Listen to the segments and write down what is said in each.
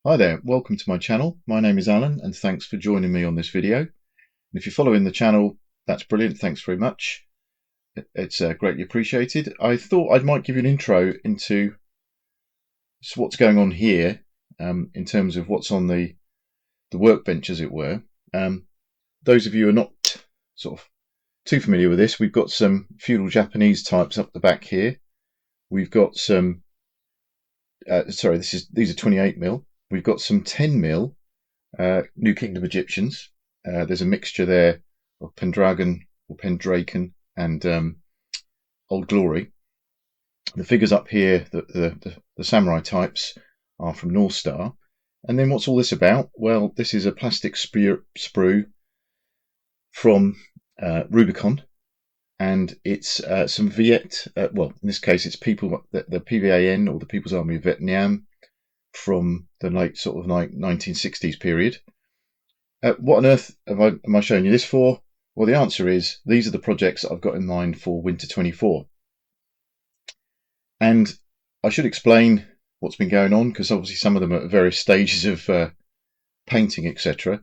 Hi there, welcome to my channel. My name is Alan and thanks for joining me on this video. And if you're following the channel, that's brilliant, thanks very much. It's greatly appreciated. I thought I might give you an intro into what's going on here in terms of what's on the workbench, as it were. Those of you who are not sort of too familiar with this, we've got some feudal Japanese types up the back here. We've got some, these are 28mm. We've got some 10mm New Kingdom Egyptians. There's a mixture there of Pendragon or Pendraken and Old Glory. The figures up here, the samurai types, are from North Star. And then what's all this about? Well, this is a plastic sprue from Rubicon, and it's some Viet, well, in this case, it's people, the PVAN, or the People's Army of Vietnam, from the late sort of 1960s period. What on earth am I showing you this for? Well, the answer is these are the projects that I've got in mind for Winter 24. And I should explain what's been going on, because obviously some of them are at various stages of painting, etc.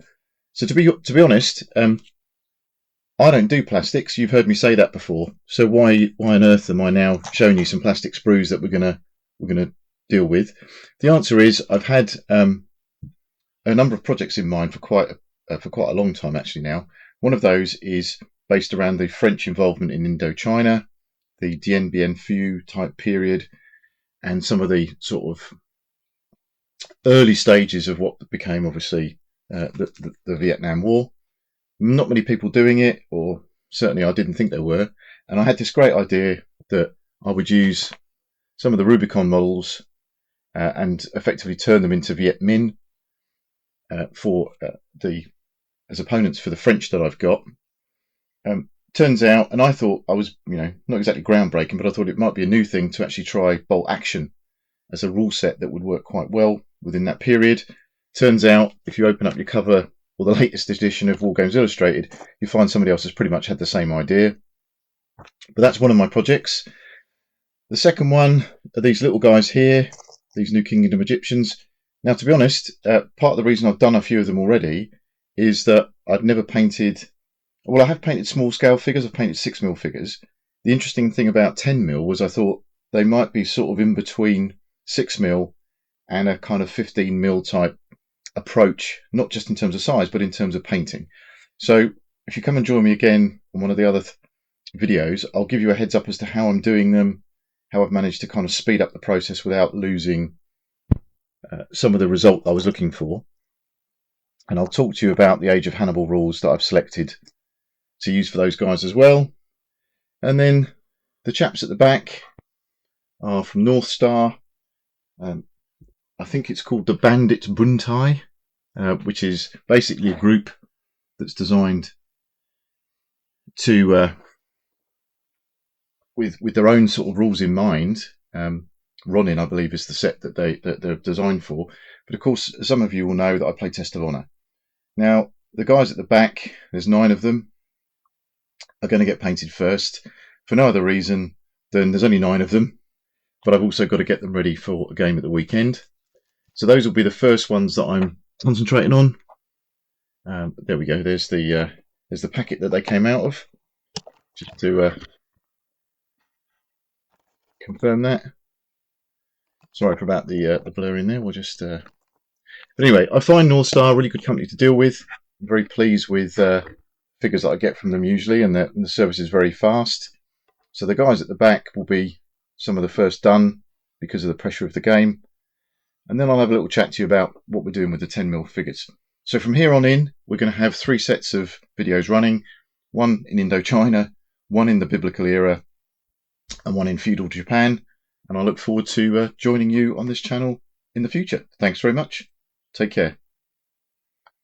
So to be honest, I don't do plastics. You've heard me say that before. So why on earth am I now showing you some plastic sprues that we're gonna deal with? The answer is I've had a number of projects in mind for quite a long time actually now. One of those is based around the French involvement in Indochina, the Dien Bien Phu type period, and some of the sort of early stages of what became obviously the Vietnam War. Not many people doing it, or certainly I didn't think there were, and I had this great idea that I would use some of the Rubicon models and effectively turn them into Viet Minh as opponents for the French that I've got. Turns out, and I thought I was, not exactly groundbreaking, but I thought it might be a new thing to actually try Bolt Action as a rule set that would work quite well within that period. Turns out, if you open up your cover or the latest edition of War Games Illustrated, you find somebody else has pretty much had the same idea. But that's one of my projects. The second one are these little guys here, these New Kingdom Egyptians. Now, to be honest, part of the reason I've done a few of them already is that I'd never painted. Well, I have painted small scale figures. I've painted 6mm figures. The interesting thing about 10mm was I thought they might be sort of in between 6mm and a kind of 15mm type approach, not just in terms of size, but in terms of painting. So if you come and join me again on one of the other videos, I'll give you a heads up as to how I'm doing them, how I've managed to kind of speed up the process without losing some of the result I was looking for. And I'll talk to you about the Age of Hannibal rules that I've selected to use for those guys as well. And then the chaps at the back are from North Star. I think it's called the Bandit Buntai, which is basically a group that's designed to with their own sort of rules in mind. Ronin, I believe, is the set that they're designed for. But of course, some of you will know that I play Test of Honor. Now, the guys at the back, there's 9 of them, are going to get painted first for no other reason than there's only 9 of them, but I've also got to get them ready for a game at the weekend. So those will be the first ones that I'm concentrating on. There we go. There's the packet that they came out of. Just to confirm that. Sorry for about the blur in there. We'll just. But anyway, I find North Star a really good company to deal with. I'm very pleased with figures that I get from them usually, and the service is very fast. So the guys at the back will be some of the first done because of the pressure of the game. And then I'll have a little chat to you about what we're doing with the 10mm figures. So from here on in, we're going to have 3 sets of videos running. One in Indochina, one in the Biblical era, and one in feudal Japan. And I look forward to joining you on this channel in the future. Thanks very much. Take care.